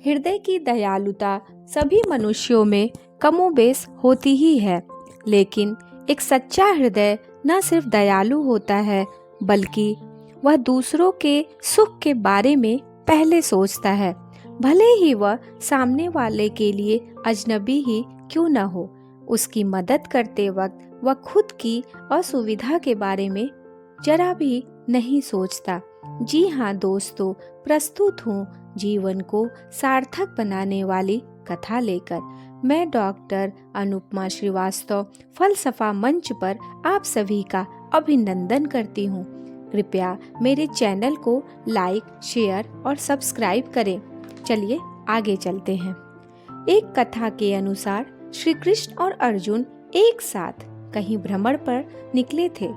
हृदय की दयालुता सभी मनुष्यों में कमोबेश होती ही है, लेकिन एक सच्चा हृदय न सिर्फ दयालु होता है बल्कि वह दूसरों के सुख के बारे में पहले सोचता है, भले ही वह सामने वाले के लिए अजनबी ही क्यों न हो। उसकी मदद करते वक्त वह खुद की असुविधा के बारे में जरा भी नहीं सोचता। जी हाँ दोस्तों, प्रस्तुत हूँ जीवन को सार्थक बनाने वाली कथा लेकर। मैं डॉक्टर अनुपमा श्रीवास्तव फलसफा मंच पर आप सभी का अभिनंदन करती हूँ। कृपया मेरे चैनल को लाइक, शेयर और सब्सक्राइब करें। चलिए आगे चलते हैं। एक कथा के अनुसार श्री कृष्ण और अर्जुन एक साथ कहीं भ्रमण पर निकले थे।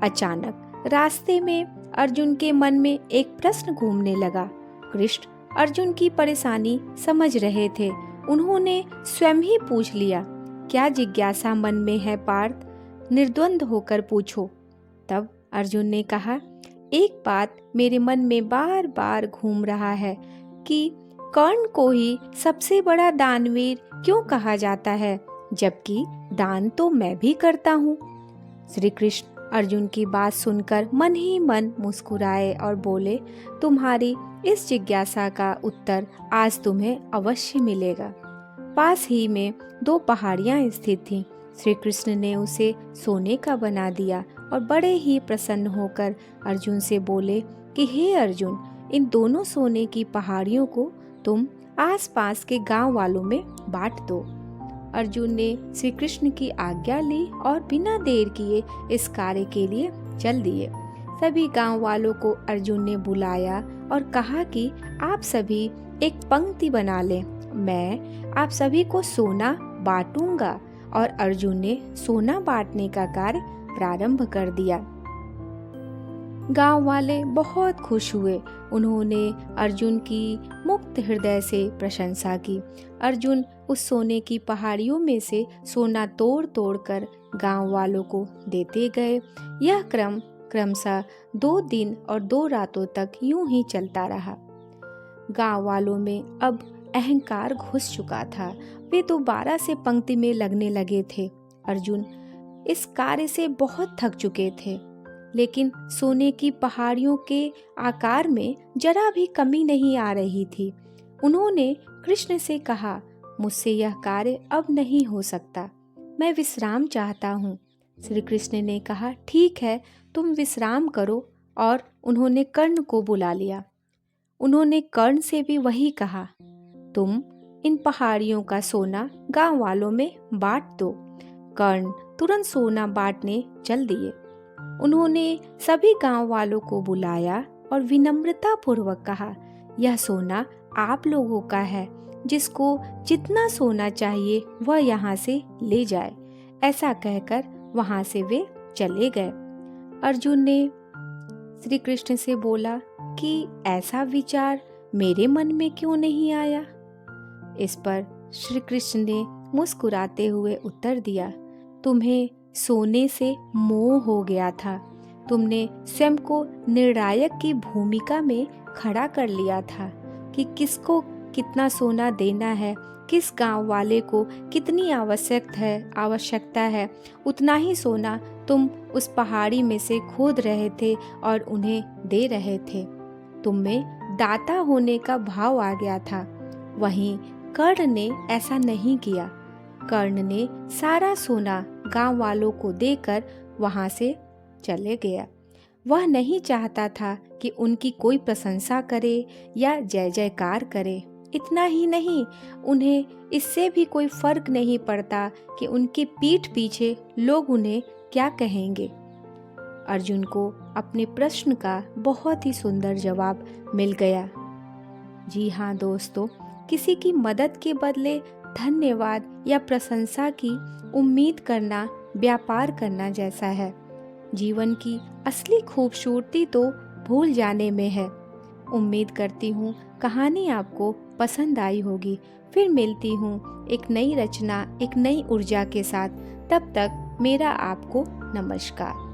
अचानक रास्ते में अर्जुन के मन में एक प्रश्न घूमने लगा। कृष्ण अर्जुन की परेशानी समझ रहे थे। उन्होंने स्वयं ही पूछ लिया, क्या जिज्ञासा मन में है पार्थ? निर्द्वंद होकर पूछो। तब अर्जुन ने कहा, एक बात मेरे मन में बार बार घूम रहा है कि कर्ण को ही सबसे बड़ा दानवीर क्यों कहा जाता है, जबकि दान तो मैं भी करता हूँ। श्री कृष्ण अर्जुन की बात सुनकर मन ही मन मुस्कुराए और बोले, तुम्हारी इस जिज्ञासा का उत्तर आज तुम्हें अवश्य मिलेगा। पास ही में दो पहाड़ियां स्थित थीं। श्री कृष्ण ने उसे सोने का बना दिया और बड़े ही प्रसन्न होकर अर्जुन से बोले कि हे अर्जुन, इन दोनों सोने की पहाड़ियों को तुम आसपास के गांव वालों में बांट दो। अर्जुन ने श्री कृष्ण की आज्ञा ली और बिना देर किए इस कार्य के लिए चल दिए। सभी गांव वालों को अर्जुन ने बुलाया और कहा कि आप सभी एक पंक्ति बना लें, मैं आप सभी को सोना बांटूंगा। और अर्जुन ने सोना बांटने का कार्य प्रारंभ कर दिया। गांव वाले बहुत खुश हुए। उन्होंने अर्जुन की मुक्त हृदय से प्रशंसा की। अर्जुन उस सोने की पहाड़ियों में से सोना तोड़ तोड़ कर गांव वालों को देते गए। यह क्रम क्रमशः 2 दिन और 2 रातों तक यूं ही चलता रहा। गांव वालों में अब अहंकार घुस चुका था। वे दोबारा से पंक्ति में लगने लगे थे। अर्जुन इस कार्य से बहुत थक चुके थे, लेकिन सोने की पहाड़ियों के आकार में जरा भी कमी नहीं आ रही थी। उन्होंने कृष्ण से कहा, मुझसे यह कार्य अब नहीं हो सकता, मैं विश्राम चाहता हूँ। श्री कृष्ण ने कहा, ठीक है, तुम विश्राम करो। और उन्होंने कर्ण को बुला लिया। उन्होंने कर्ण से भी वही कहा, तुम इन पहाड़ियों का सोना गांव वालों में बांट दो। कर्ण तुरंत सोना बांटने चल दिए। उन्होंने सभी गांव वालों को बुलाया और विनम्रता पूर्वक कहा, यह सोना आप लोगों का है, जिसको जितना सोना चाहिए वह यहाँ से ले जाए। ऐसा कहकर वहां से वे चले गए। अर्जुन ने श्री कृष्ण से बोला कि ऐसा विचार मेरे मन में क्यों नहीं आया? इस पर श्री कृष्ण ने मुस्कुराते हुए उत्तर दिया, तुम्हें सोने से मोह हो गया था। तुमने स्वयं को निर्णायक की भूमिका में खड़ा कर लिया था कि किसको कितना सोना देना है, किस गांव वाले को कितनी आवश्यकता है, उतना ही सोना तुम उस पहाड़ी में से खोद रहे थे और उन्हें दे रहे थे। तुम में दाता होने का भाव आ गया था। वहीं कर्ण ने ऐसा नहीं किया। कर्ण ने सारा सोना गांव वालों को देकर वहां से चले गया। वह नहीं चाहता था कि उनकी कोई प्रशंसा करे या जय जयकार करे। इतना ही नहीं, उन्हें इससे भी कोई फर्क नहीं पड़ता कि उनकी पीठ पीछे लोग उन्हें क्या कहेंगे। अर्जुन को अपने प्रश्न का बहुत ही सुंदर जवाब मिल गया। जी हाँ दोस्तों, किसी की मदद के बदले धन्यवाद या प्रशंसा की उम्मीद करना व्यापार करना जैसा है। जीवन की असली खूबसूरती तो भूल जाने में है। उम्मीद करती हूँ कहानी आपको पसंद आई होगी। फिर मिलती हूँ एक नई रचना, एक नई ऊर्जा के साथ। तब तक मेरा आपको नमस्कार।